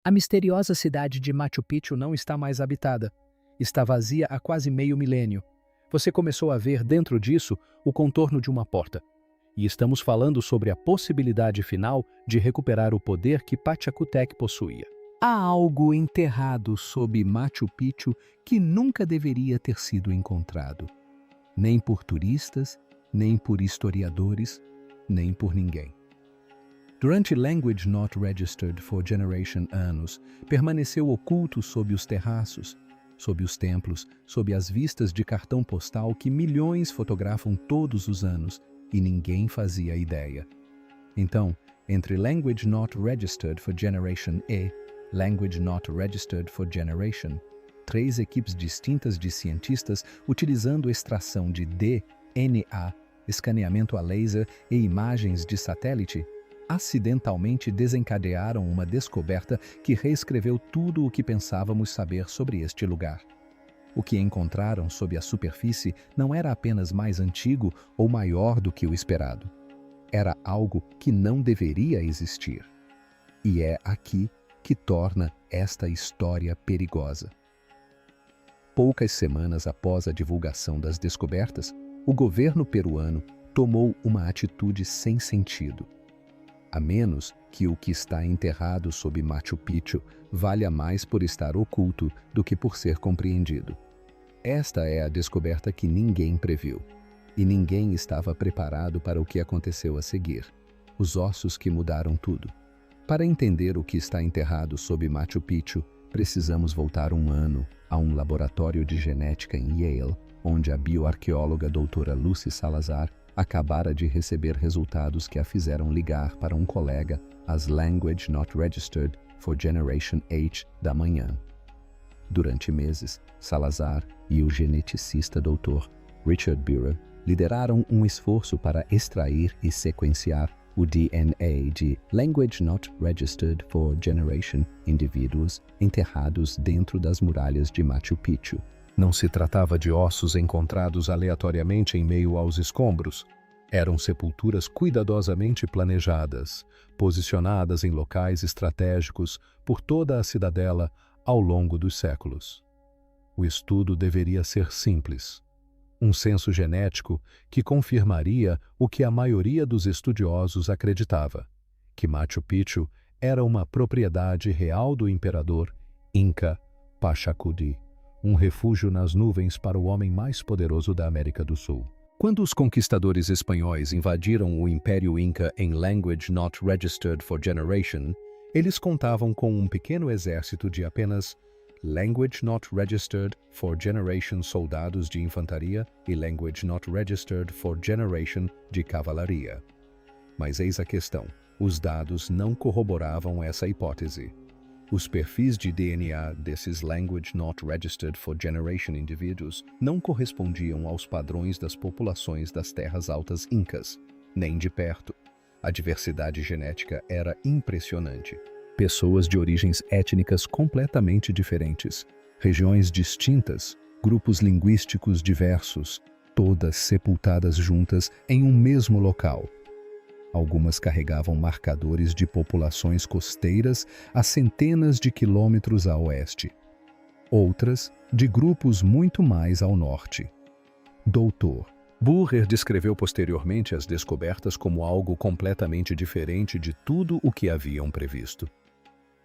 A misteriosa cidade de Machu Picchu não está mais habitada. Está vazia há quase meio milênio. Você começou a ver dentro disso o contorno de uma porta. E estamos falando sobre a possibilidade final de recuperar o poder que Pachacutec possuía. Há algo enterrado sob Machu Picchu que nunca deveria ter sido encontrado. Nem por turistas, nem por historiadores, nem por ninguém. Durante Language Not Registered for Generation anos, permaneceu oculto sob os terraços, sob os templos, sob as vistas de cartão postal que milhões fotografam todos os anos e ninguém fazia ideia. Então, entre Language Not Registered for Generation e Language Not Registered for Generation, 3 equipes distintas de cientistas utilizando extração de DNA, escaneamento a laser e imagens de satélite, acidentalmente desencadearam uma descoberta que reescreveu tudo o que pensávamos saber sobre este lugar. O que encontraram sob a superfície não era apenas mais antigo ou maior do que o esperado. Era algo que não deveria existir. E é aqui que torna esta história perigosa. Poucas semanas após a divulgação das descobertas, o governo peruano tomou uma atitude sem sentido. A menos que o que está enterrado sob Machu Picchu valha mais por estar oculto do que por ser compreendido. Esta é a descoberta que ninguém previu. E ninguém estava preparado para o que aconteceu a seguir. Os ossos que mudaram tudo. Para entender o que está enterrado sob Machu Picchu, precisamos voltar um ano a um laboratório de genética em Yale, onde a bioarqueóloga doutora Lucy Salazar acabara de receber resultados que a fizeram ligar para um colega às Language Not Registered for Generation H da manhã. Durante meses, Salazar e o geneticista Dr. Richard Buehrer lideraram um esforço para extrair e sequenciar o DNA de Language Not Registered for Generation indivíduos enterrados dentro das muralhas de Machu Picchu. Não se tratava de ossos encontrados aleatoriamente em meio aos escombros. Eram sepulturas cuidadosamente planejadas, posicionadas em locais estratégicos por toda a cidadela ao longo dos séculos. O estudo deveria ser simples. Um censo genético que confirmaria o que a maioria dos estudiosos acreditava, que Machu Picchu era uma propriedade real do imperador Inca Pachacuti, um refúgio nas nuvens para o homem mais poderoso da América do Sul. Quando os conquistadores espanhóis invadiram o Império Inca em Language Not Registered for Generation, eles contavam com um pequeno exército de apenas Language Not Registered for Generation soldados de infantaria e Language Not Registered for Generation de cavalaria. Mas eis a questão: os dados não corroboravam essa hipótese. Os perfis de DNA desses Language Not Registered for Generation indivíduos não correspondiam aos padrões das populações das terras altas incas, nem de perto. A diversidade genética era impressionante. Pessoas de origens étnicas completamente diferentes, regiões distintas, grupos linguísticos diversos, todas sepultadas juntas em um mesmo local. Algumas carregavam marcadores de populações costeiras a centenas de quilômetros a oeste. Outras, de grupos muito mais ao norte. Dr. Buehrer descreveu posteriormente as descobertas como algo completamente diferente de tudo o que haviam previsto.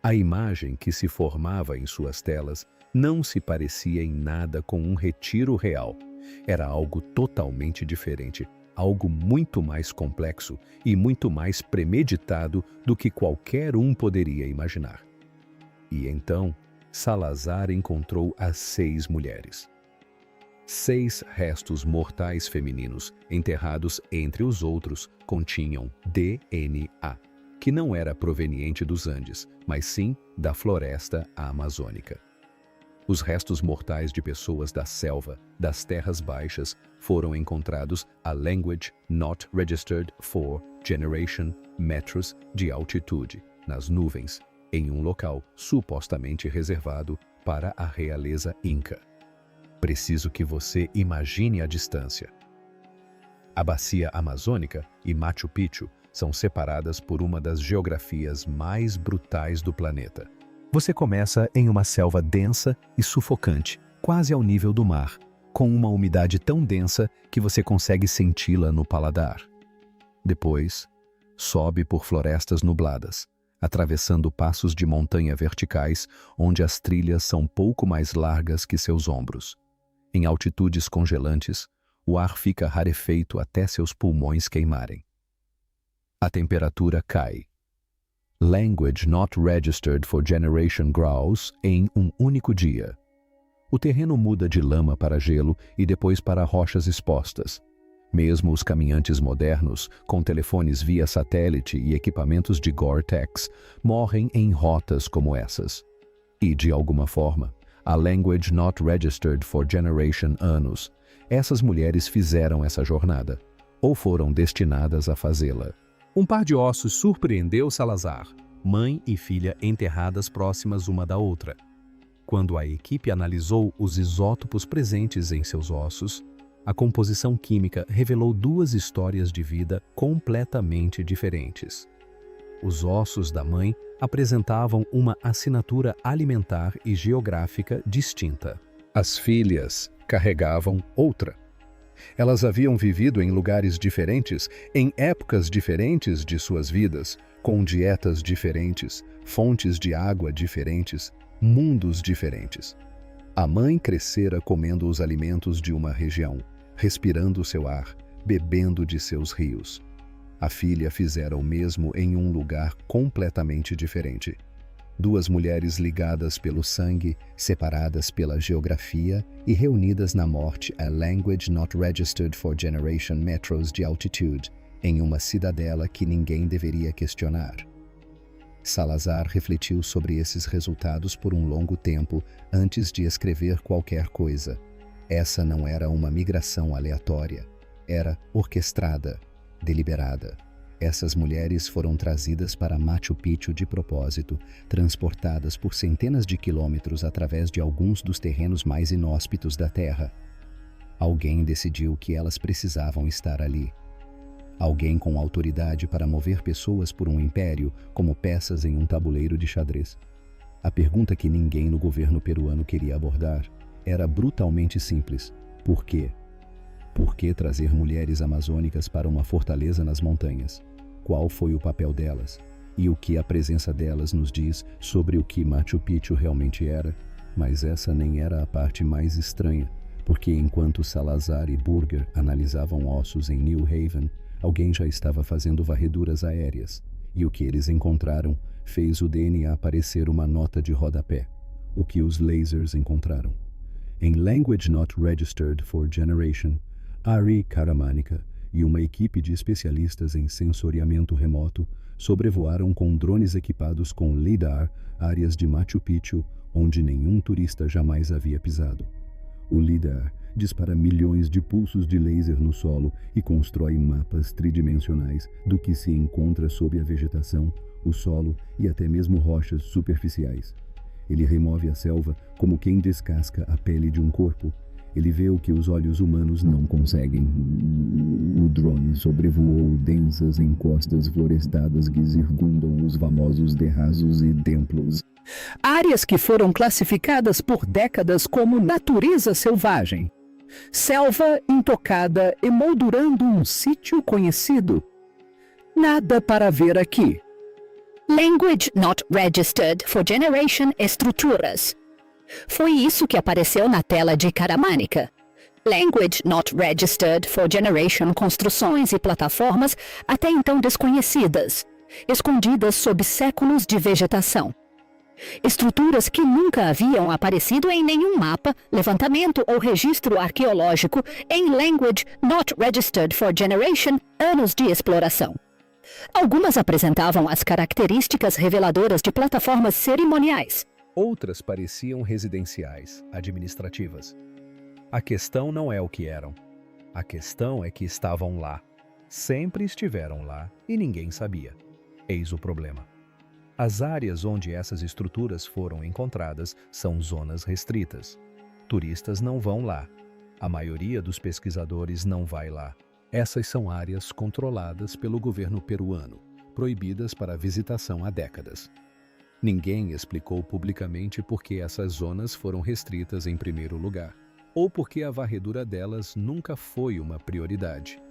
A imagem que se formava em suas telas não se parecia em nada com um retiro real. Era algo totalmente diferente, algo muito mais complexo e muito mais premeditado do que qualquer um poderia imaginar. E então, Salazar encontrou as 6 mulheres. 6 restos mortais femininos, enterrados entre os outros, continham DNA, que não era proveniente dos Andes, mas sim da floresta amazônica. Os restos mortais de pessoas da selva, das terras baixas, foram encontrados a Language Not Registered for Generation metros de altitude, nas nuvens, em um local supostamente reservado para a realeza Inca. Preciso que você imagine a distância. A bacia amazônica e Machu Picchu são separadas por uma das geografias mais brutais do planeta. Você começa em uma selva densa e sufocante, quase ao nível do mar, com uma umidade tão densa que você consegue senti-la no paladar. Depois, sobe por florestas nubladas, atravessando passos de montanha verticais onde as trilhas são pouco mais largas que seus ombros. Em altitudes congelantes, o ar fica rarefeito até seus pulmões queimarem. A temperatura cai. Language not registered for generation grows em um único dia. O terreno muda de lama para gelo e depois para rochas expostas. Mesmo os caminhantes modernos, com telefones via satélite e equipamentos de Gore-Tex, morrem em rotas como essas. E, de alguma forma, a Language Not Registered for Generation anos, essas mulheres fizeram essa jornada, ou foram destinadas a fazê-la. Um par de ossos surpreendeu Salazar, mãe e filha enterradas próximas uma da outra. Quando a equipe analisou os isótopos presentes em seus ossos, a composição química revelou duas histórias de vida completamente diferentes. Os ossos da mãe apresentavam uma assinatura alimentar e geográfica distinta. As filhas carregavam outra. Elas haviam vivido em lugares diferentes, em épocas diferentes de suas vidas, com dietas diferentes, fontes de água diferentes, mundos diferentes. A mãe crescera comendo os alimentos de uma região, respirando seu ar, bebendo de seus rios. A filha fizera o mesmo em um lugar completamente diferente. Duas mulheres ligadas pelo sangue, separadas pela geografia e reunidas na morte a Language Not Registered for Generation metros de altitude, em uma cidadela que ninguém deveria questionar. Salazar refletiu sobre esses resultados por um longo tempo antes de escrever qualquer coisa. Essa não era uma migração aleatória, era orquestrada, deliberada. Essas mulheres foram trazidas para Machu Picchu de propósito, transportadas por centenas de quilômetros através de alguns dos terrenos mais inóspitos da Terra. Alguém decidiu que elas precisavam estar ali. Alguém com autoridade para mover pessoas por um império como peças em um tabuleiro de xadrez. A pergunta que ninguém no governo peruano queria abordar era brutalmente simples: por quê? Por que trazer mulheres amazônicas para uma fortaleza nas montanhas? Qual foi o papel delas? E o que a presença delas nos diz sobre o que Machu Picchu realmente era? Mas essa nem era a parte mais estranha, porque enquanto Salazar e Burger analisavam ossos em New Haven, alguém já estava fazendo varreduras aéreas, e o que eles encontraram fez o DNA parecer uma nota de rodapé, o que os lasers encontraram. Em Language Not Registered for Generation, Ari Karamanica e uma equipe de especialistas em sensoriamento remoto sobrevoaram com drones equipados com LiDAR áreas de Machu Picchu onde nenhum turista jamais havia pisado. O LiDAR dispara milhões de pulsos de laser no solo e constrói mapas tridimensionais do que se encontra sob a vegetação, o solo e até mesmo rochas superficiais. Ele remove a selva como quem descasca a pele de um corpo. Ele vê o que os olhos humanos não conseguem. O drone sobrevoou densas encostas florestadas que circundam os famosos terraços e templos. Áreas que foram classificadas por décadas como natureza selvagem. Selva intocada emoldurando um sítio conhecido. Nada para ver aqui. Language Not Registered for Generation Estruturas. Foi isso que apareceu na tela de Karamanica. Language Not Registered for Generation Construções e plataformas até então desconhecidas, escondidas sob séculos de vegetação. Estruturas que nunca haviam aparecido em nenhum mapa, levantamento ou registro arqueológico em Language Not Registered for Generation anos de exploração. Algumas apresentavam as características reveladoras de plataformas cerimoniais. Outras pareciam residenciais, administrativas. A questão não é o que eram. A questão é que estavam lá. Sempre estiveram lá e ninguém sabia. Eis o problema. As áreas onde essas estruturas foram encontradas são zonas restritas. Turistas não vão lá. A maioria dos pesquisadores não vai lá. Essas são áreas controladas pelo governo peruano, proibidas para visitação há décadas. Ninguém explicou publicamente por que essas zonas foram restritas em primeiro lugar, ou por que a varredura delas nunca foi uma prioridade.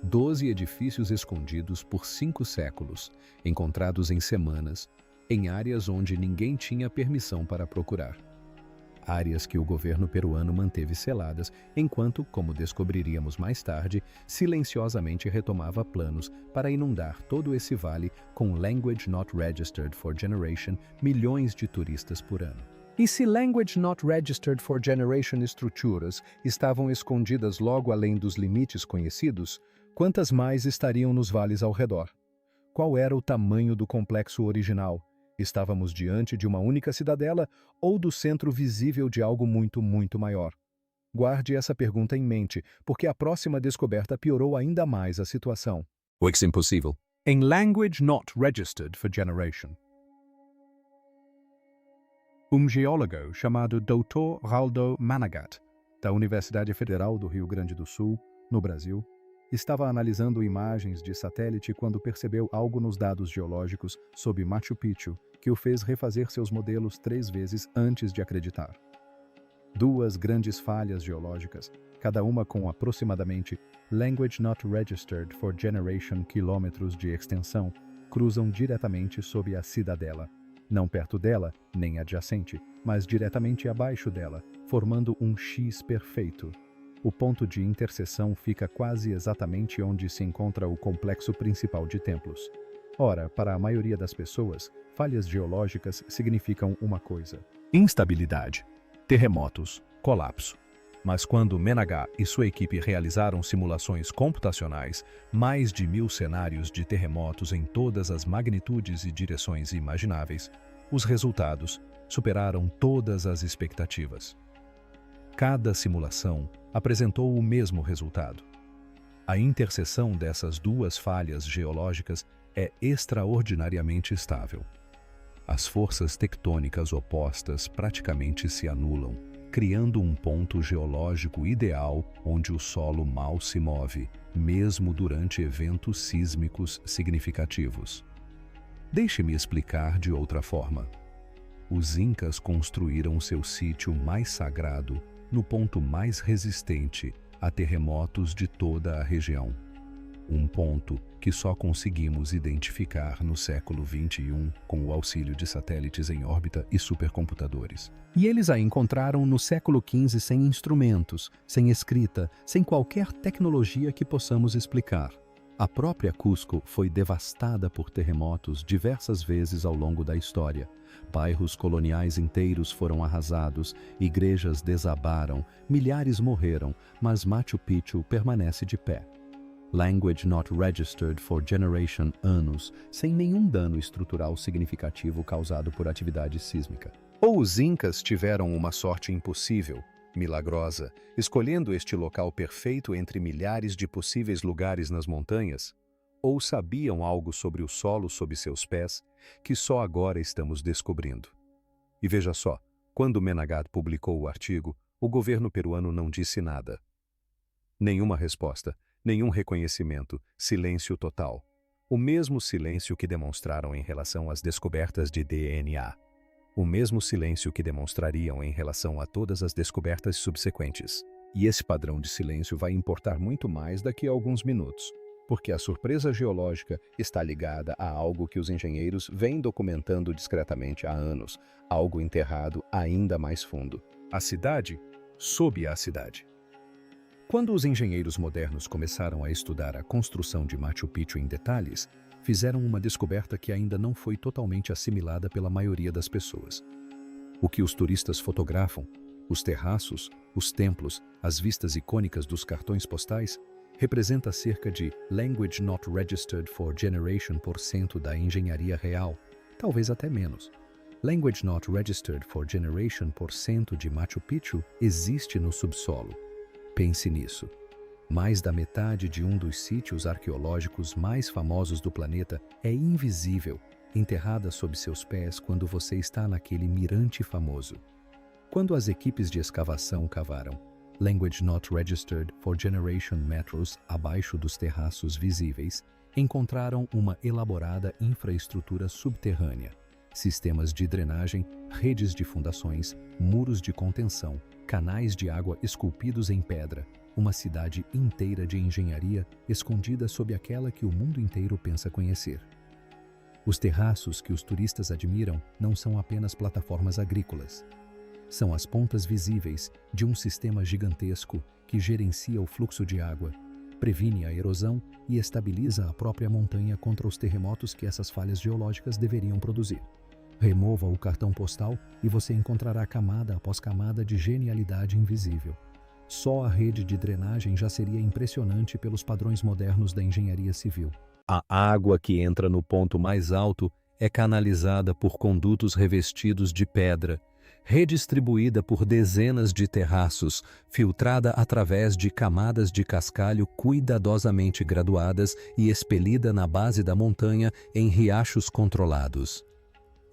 12 edifícios escondidos por 5 séculos, encontrados em semanas, em áreas onde ninguém tinha permissão para procurar. Áreas que o governo peruano manteve seladas, enquanto, como descobriríamos mais tarde, silenciosamente retomava planos para inundar todo esse vale com Language Not Registered for Generation milhões de turistas por ano. E se Language Not Registered for Generation estruturas estavam escondidas logo além dos limites conhecidos, quantas mais estariam nos vales ao redor? Qual era o tamanho do complexo original? Estávamos diante de uma única cidadela ou do centro visível de algo muito, muito maior? Guarde essa pergunta em mente, porque a próxima descoberta piorou ainda mais a situação. O impossível. Em Language Not Registered for Generation. Um geólogo chamado Dr. Raldo Managat, da Universidade Federal do Rio Grande do Sul, no Brasil, estava analisando imagens de satélite quando percebeu algo nos dados geológicos sobre Machu Picchu que o fez refazer seus modelos 3 vezes antes de acreditar. 2 grandes falhas geológicas, cada uma com aproximadamente Language Not Registered for Generation quilômetros de extensão, cruzam diretamente sob a cidadela, não perto dela, nem adjacente, mas diretamente abaixo dela, formando um X perfeito. O ponto de interseção fica quase exatamente onde se encontra o complexo principal de templos. Ora, para a maioria das pessoas, falhas geológicas significam uma coisa: instabilidade, terremotos, colapso. Mas quando Menagá e sua equipe realizaram simulações computacionais, mais de 1000 cenários de terremotos em todas as magnitudes e direções imagináveis, os resultados superaram todas as expectativas. Cada simulação apresentou o mesmo resultado. A interseção dessas 2 falhas geológicas é extraordinariamente estável. As forças tectônicas opostas praticamente se anulam, criando um ponto geológico ideal onde o solo mal se move, mesmo durante eventos sísmicos significativos. Deixe-me explicar de outra forma. Os Incas construíram seu sítio mais sagrado no ponto mais resistente a terremotos de toda a região. Um ponto que só conseguimos identificar no século XXI com o auxílio de satélites em órbita e supercomputadores. E eles a encontraram no século XV sem instrumentos, sem escrita, sem qualquer tecnologia que possamos explicar. A própria Cusco foi devastada por terremotos diversas vezes ao longo da história. Bairros coloniais inteiros foram arrasados, igrejas desabaram, milhares morreram, mas Machu Picchu permanece de pé. Language Not Registered for Generation anos, sem nenhum dano estrutural significativo causado por atividade sísmica. Ou os Incas tiveram uma sorte impossível, milagrosa, escolhendo este local perfeito entre milhares de possíveis lugares nas montanhas, ou sabiam algo sobre o solo sob seus pés que só agora estamos descobrindo. E veja só, quando Menaghat publicou o artigo, o governo peruano não disse nada. Nenhuma resposta, nenhum reconhecimento, silêncio total. O mesmo silêncio que demonstraram em relação às descobertas de DNA. O mesmo silêncio que demonstrariam em relação a todas as descobertas subsequentes. E esse padrão de silêncio vai importar muito mais daqui a alguns minutos, porque a surpresa geológica está ligada a algo que os engenheiros vêm documentando discretamente há anos, algo enterrado ainda mais fundo. A cidade sob a cidade. Quando os engenheiros modernos começaram a estudar a construção de Machu Picchu em detalhes, fizeram uma descoberta que ainda não foi totalmente assimilada pela maioria das pessoas. O que os turistas fotografam, os terraços, os templos, as vistas icônicas dos cartões postais, representa cerca de Language Not Registered for Generation % da engenharia real, talvez até menos. Language Not Registered for Generation % de Machu Picchu existe no subsolo. Pense nisso. Mais da metade de um dos sítios arqueológicos mais famosos do planeta é invisível, enterrada sob seus pés quando você está naquele mirante famoso. Quando as equipes de escavação cavaram Language Not Registered for Generation metros abaixo dos terraços visíveis, encontraram uma elaborada infraestrutura subterrânea, sistemas de drenagem, redes de fundações, muros de contenção, canais de água esculpidos em pedra, uma cidade inteira de engenharia escondida sob aquela que o mundo inteiro pensa conhecer. Os terraços que os turistas admiram não são apenas plataformas agrícolas. São as pontas visíveis de um sistema gigantesco que gerencia o fluxo de água, previne a erosão e estabiliza a própria montanha contra os terremotos que essas falhas geológicas deveriam produzir. Remova o cartão postal e você encontrará camada após camada de genialidade invisível. Só a rede de drenagem já seria impressionante pelos padrões modernos da engenharia civil. A água que entra no ponto mais alto é canalizada por condutos revestidos de pedra, redistribuída por dezenas de terraços, filtrada através de camadas de cascalho cuidadosamente graduadas e expelida na base da montanha em riachos controlados.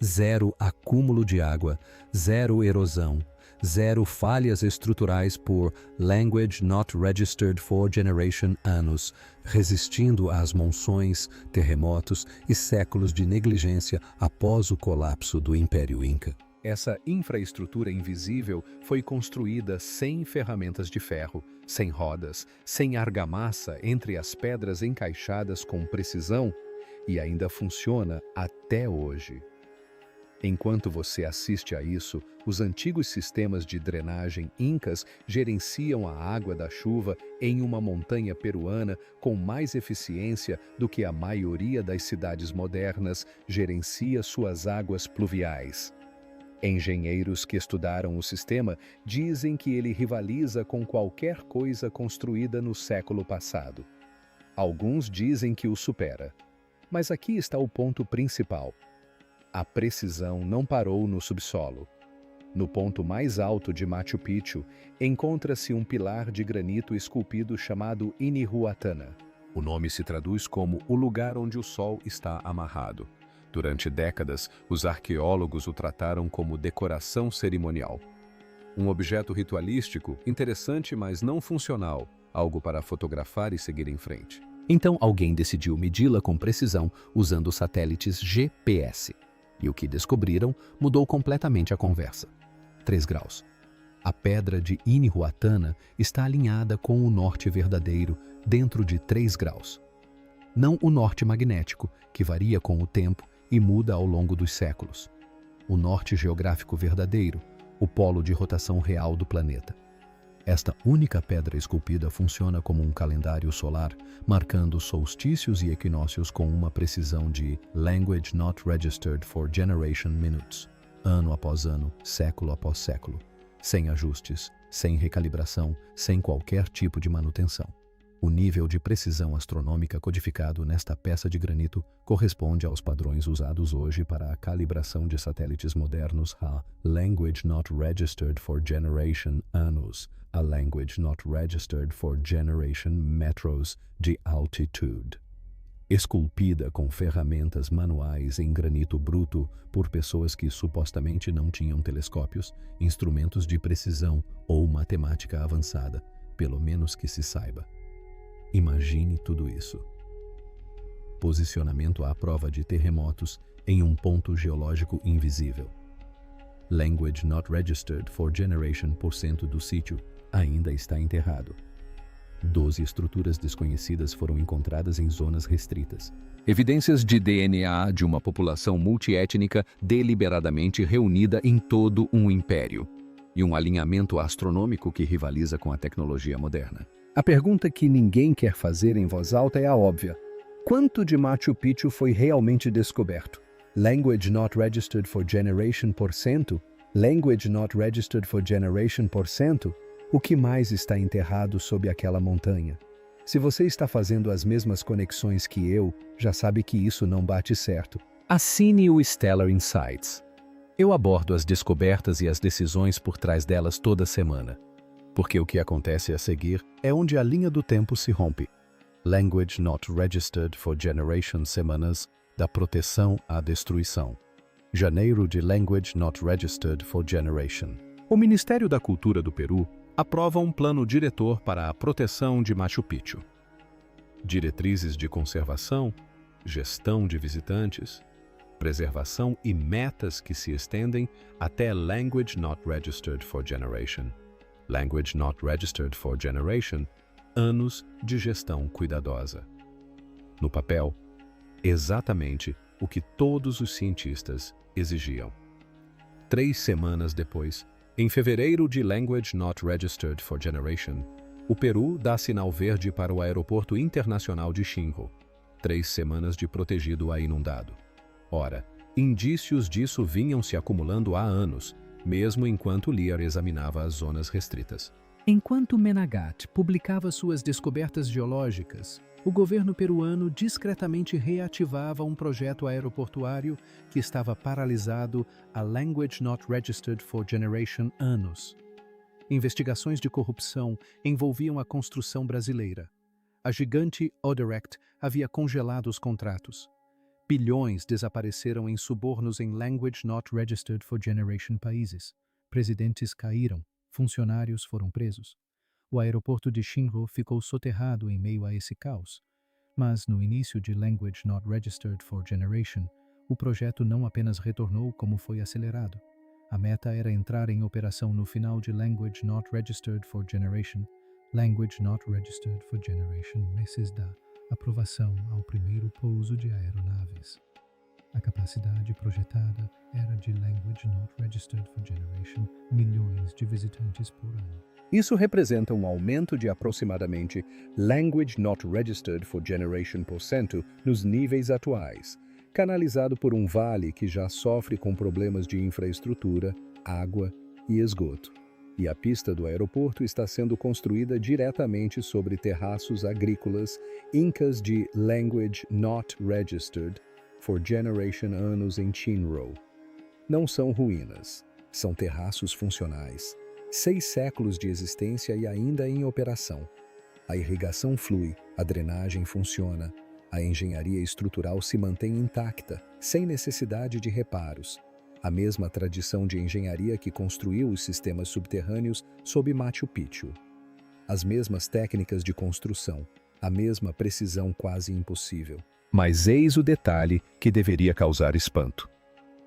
Zero acúmulo de água, zero erosão, zero falhas estruturais por Language Not Registered for Generation anos, resistindo às monções, terremotos e séculos de negligência após o colapso do Império Inca. Essa infraestrutura invisível foi construída sem ferramentas de ferro, sem rodas, sem argamassa entre as pedras encaixadas com precisão e ainda funciona até hoje. Enquanto você assiste a isso, os antigos sistemas de drenagem incas gerenciam a água da chuva em uma montanha peruana com mais eficiência do que a maioria das cidades modernas gerencia suas águas pluviais. Engenheiros que estudaram o sistema dizem que ele rivaliza com qualquer coisa construída no século passado. Alguns dizem que o supera. Mas aqui está o ponto principal. A precisão não parou no subsolo. No ponto mais alto de Machu Picchu, encontra-se um pilar de granito esculpido chamado Inihuatana. O nome se traduz como o lugar onde o sol está amarrado. Durante décadas, os arqueólogos o trataram como decoração cerimonial. Um objeto ritualístico, interessante, mas não funcional, algo para fotografar e seguir em frente. Então alguém decidiu medi-la com precisão usando satélites GPS. E o que descobriram mudou completamente a conversa. 3 graus. A pedra de Inihuatana está alinhada com o norte verdadeiro dentro de 3 graus. Não o norte magnético, que varia com o tempo e muda ao longo dos séculos. O norte geográfico verdadeiro, o polo de rotação real do planeta. Esta única pedra esculpida funciona como um calendário solar, marcando solstícios e equinócios com uma precisão de Language Not Registered for Generation Minutes, ano após ano, século após século, sem ajustes, sem recalibração, sem qualquer tipo de manutenção. O nível de precisão astronômica codificado nesta peça de granito corresponde aos padrões usados hoje para a calibração de satélites modernos, a Language Not Registered for Generation anos, a Language Not Registered for Generation metros de altitude. Esculpida com ferramentas manuais em granito bruto por pessoas que supostamente não tinham telescópios, instrumentos de precisão ou matemática avançada, pelo menos que se saiba. Imagine tudo isso. Posicionamento à prova de terremotos em um ponto geológico invisível. Language Not Registered for Generation % do sítio ainda está enterrado. 12 estruturas desconhecidas foram encontradas em zonas restritas. Evidências de DNA de uma população multiétnica deliberadamente reunida em todo um império. E um alinhamento astronômico que rivaliza com a tecnologia moderna. A pergunta que ninguém quer fazer em voz alta é a óbvia. Quanto de Machu Picchu foi realmente descoberto? Language Not Registered for Generation %? Language Not Registered for Generation %? O que mais está enterrado sob aquela montanha? Se você está fazendo as mesmas conexões que eu, já sabe que isso não bate certo. Assine o Stellar Insights. Eu abordo as descobertas e as decisões por trás delas toda semana. Porque o que acontece a seguir é onde a linha do tempo se rompe. Language Not Registered for Generation semanas, da proteção à destruição. Janeiro de Language Not Registered for Generation. O Ministério da Cultura do Peru aprova um plano diretor para a proteção de Machu Picchu. Diretrizes de conservação, gestão de visitantes, preservação e metas que se estendem até Language Not Registered for Generation. Language Not Registered for Generation, anos de gestão cuidadosa. No papel, exatamente o que todos os cientistas exigiam. 3 semanas depois, em fevereiro de Language Not Registered for Generation, o Peru dá sinal verde para o Aeroporto Internacional de Chinho, 3 semanas de protegido a inundado. Ora, indícios disso vinham se acumulando há anos, mesmo enquanto Lear examinava as zonas restritas. Enquanto Menegat publicava suas descobertas geológicas, o governo peruano discretamente reativava um projeto aeroportuário que estava paralisado há Language Not Registered for Generation anos. Investigações de corrupção envolviam a construção brasileira. A gigante Odorrect havia congelado os contratos. Bilhões desapareceram em subornos em Language Not Registered for Generation países. Presidentes caíram, funcionários foram presos. O aeroporto de Chinho ficou soterrado em meio a esse caos. Mas, no início de Language Not Registered for Generation, o projeto não apenas retornou como foi acelerado. A meta era entrar em operação no final de Language Not Registered for Generation. Language Not Registered for Generation, meses da aprovação ao primeiro pouso de aeronaves. A capacidade projetada era de Language Not Registered for Generation, milhões de visitantes por ano. Isso representa um aumento de aproximadamente Language Not Registered for Generation % nos níveis atuais, canalizado por um vale que já sofre com problemas de infraestrutura, água e esgoto. E a pista do aeroporto está sendo construída diretamente sobre terraços agrícolas incas de Language Not Registered for Generation anos em Chinho. Não são ruínas, são terraços funcionais. 6 séculos de existência e ainda em operação. A irrigação flui, a drenagem funciona, a engenharia estrutural se mantém intacta, sem necessidade de reparos. A mesma tradição de engenharia que construiu os sistemas subterrâneos sob Machu Picchu. As mesmas técnicas de construção, a mesma precisão quase impossível. Mas eis o detalhe que deveria causar espanto.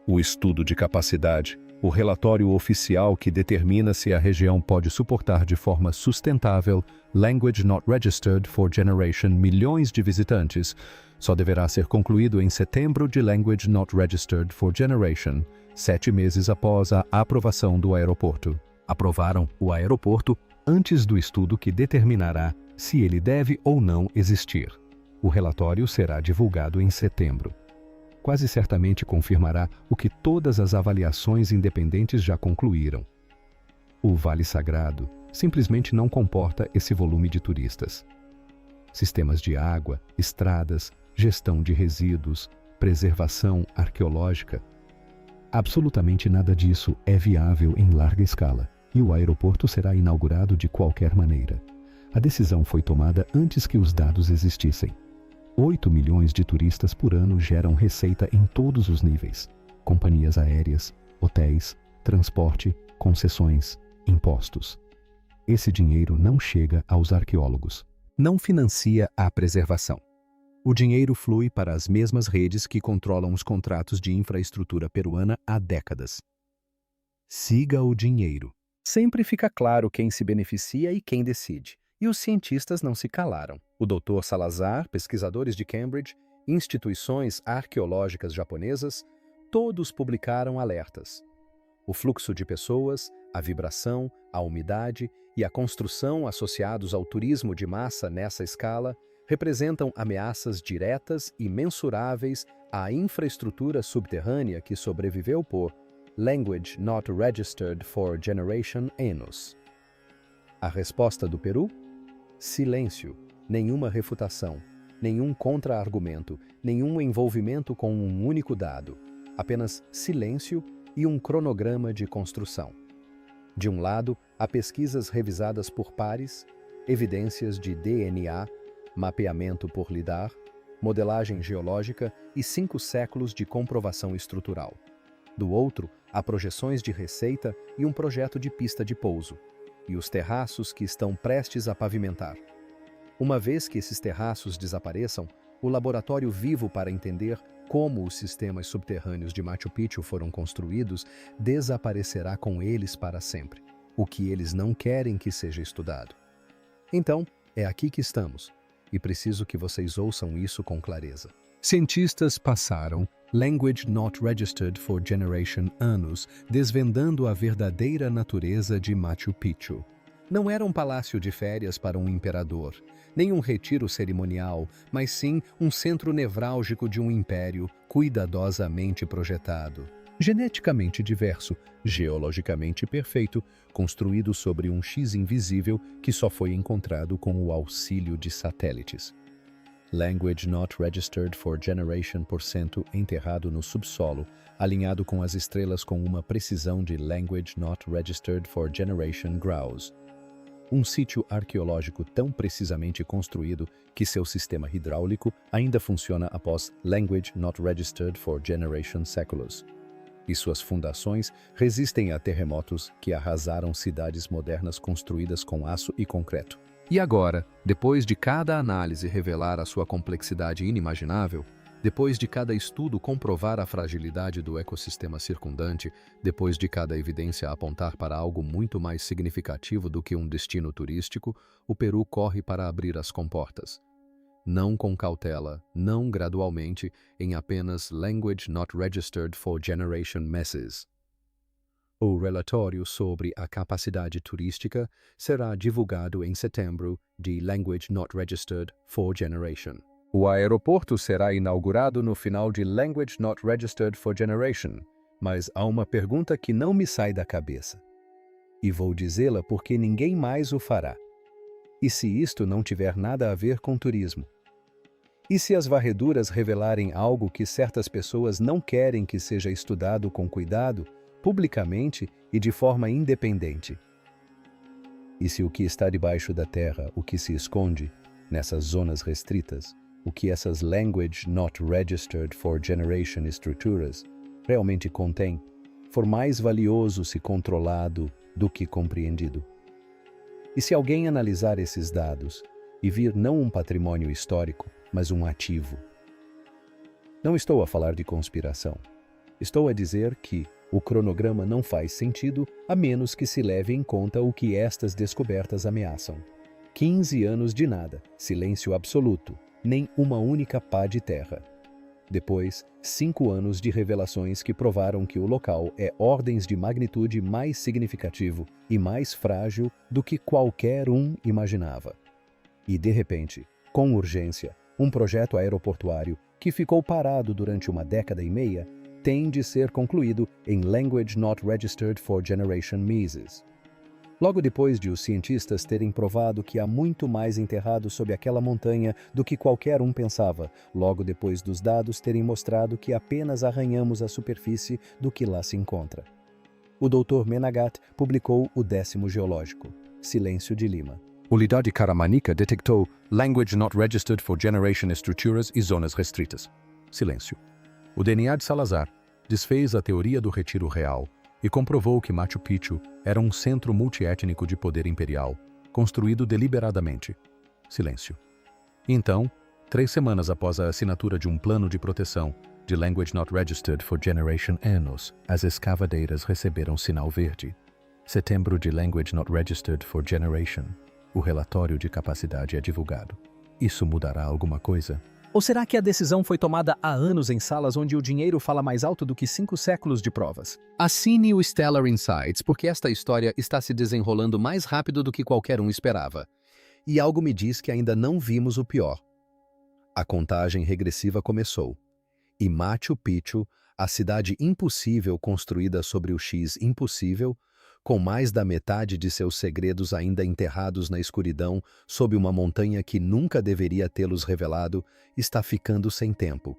O estudo de capacidade, o relatório oficial que determina se a região pode suportar de forma sustentável Language Not Registered for Generation milhões de visitantes, só deverá ser concluído em setembro de Language Not Registered for Generation, 7 meses após a aprovação do aeroporto. Aprovaram o aeroporto antes do estudo que determinará se ele deve ou não existir. O relatório será divulgado em setembro. Quase certamente confirmará o que todas as avaliações independentes já concluíram. O Vale Sagrado simplesmente não comporta esse volume de turistas. Sistemas de água, estradas, gestão de resíduos, preservação arqueológica. Absolutamente nada disso é viável em larga escala, e o aeroporto será inaugurado de qualquer maneira. A decisão foi tomada antes que os dados existissem. 8 milhões de turistas por ano geram receita em todos os níveis: companhias aéreas, hotéis, transporte, concessões, impostos. Esse dinheiro não chega aos arqueólogos. Não financia a preservação. O dinheiro flui para as mesmas redes que controlam os contratos de infraestrutura peruana há décadas. Siga o dinheiro. Sempre fica claro quem se beneficia e quem decide. E os cientistas não se calaram. O Dr. Salazar, pesquisadores de Cambridge, instituições arqueológicas japonesas, todos publicaram alertas. O fluxo de pessoas, a vibração, a umidade e a construção associados ao turismo de massa nessa escala representam ameaças diretas e mensuráveis à infraestrutura subterrânea que sobreviveu por Language Not Registered for Generation anos. A resposta do Peru? Silêncio, nenhuma refutação, nenhum contra-argumento, nenhum envolvimento com um único dado, apenas silêncio e um cronograma de construção. De um lado, há pesquisas revisadas por pares, evidências de DNA, mapeamento por lidar, modelagem geológica e 5 séculos de comprovação estrutural. Do outro, há projeções de receita e um projeto de pista de pouso, e os terraços que estão prestes a pavimentar. Uma vez que esses terraços desapareçam, o laboratório vivo para entender como os sistemas subterrâneos de Machu Picchu foram construídos, desaparecerá com eles para sempre, o que eles não querem que seja estudado. Então, é aqui que estamos, e preciso que vocês ouçam isso com clareza. Cientistas passaram Language Not Registered for Generation anos desvendando a verdadeira natureza de Machu Picchu. Não era um palácio de férias para um imperador, nem um retiro cerimonial, mas sim um centro nevrálgico de um império cuidadosamente projetado. Geneticamente diverso, geologicamente perfeito, construído sobre um X invisível que só foi encontrado com o auxílio de satélites. Language Not Registered for Generation % enterrado no subsolo, alinhado com as estrelas com uma precisão de Language Not Registered for Generation Graus. Um sítio arqueológico tão precisamente construído que seu sistema hidráulico ainda funciona após Language Not Registered for Generation Séculos. E suas fundações resistem a terremotos que arrasaram cidades modernas construídas com aço e concreto. E agora, depois de cada análise revelar a sua complexidade inimaginável, depois de cada estudo comprovar a fragilidade do ecossistema circundante, depois de cada evidência apontar para algo muito mais significativo do que um destino turístico, o Peru corre para abrir as comportas. Não com cautela, não gradualmente, em apenas Language Not Registered for Generation Messes. O relatório sobre a capacidade turística será divulgado em setembro de Language Not Registered for Generation. O aeroporto será inaugurado no final de Language Not Registered for Generation, mas há uma pergunta que não me sai da cabeça. E vou dizê-la porque ninguém mais o fará. E se isto não tiver nada a ver com turismo? E se as varreduras revelarem algo que certas pessoas não querem que seja estudado com cuidado, publicamente e de forma independente? E se o que está debaixo da terra, o que se esconde, nessas zonas restritas, o que essas Language Not Registered for Generation estruturas realmente contêm, for mais valioso se controlado do que compreendido? E se alguém analisar esses dados e vir não um patrimônio histórico, mas um ativo? Não estou a falar de conspiração. Estou a dizer que o cronograma não faz sentido a menos que se leve em conta o que estas descobertas ameaçam. 15 anos de nada, silêncio absoluto, nem uma única pá de terra. Depois, 5 anos de revelações que provaram que o local é ordens de magnitude mais significativo e mais frágil do que qualquer um imaginava. E, de repente, com urgência, um projeto aeroportuário que ficou parado durante uma década e meia tem de ser concluído em Language Not Registered for Generation Messes. Logo depois de os cientistas terem provado que há muito mais enterrado sob aquela montanha do que qualquer um pensava, logo depois dos dados terem mostrado que apenas arranhamos a superfície do que lá se encontra. O Dr. Menegat publicou o 10º geológico, Silêncio de Lima. Unidade Caramanica detectou Language Not Registered for Generation estruturas e zonas restritas. Silêncio. O DNA de Salazar desfez a teoria do retiro real e comprovou que Machu Picchu era um centro multiétnico de poder imperial, construído deliberadamente. Silêncio. Então, 3 semanas após a assinatura de um plano de proteção de Language Not Registered for Generation anos, as escavadeiras receberam sinal verde. Setembro de Language Not Registered for Generation. O relatório de capacidade é divulgado. Isso mudará alguma coisa? Ou será que a decisão foi tomada há anos em salas onde o dinheiro fala mais alto do que 5 séculos de provas? Assine o Stellar Insights, porque esta história está se desenrolando mais rápido do que qualquer um esperava. E algo me diz que ainda não vimos o pior. A contagem regressiva começou. E Machu Picchu, a cidade impossível construída sobre o X impossível, com mais da metade de seus segredos ainda enterrados na escuridão, sob uma montanha que nunca deveria tê-los revelado, está ficando sem tempo.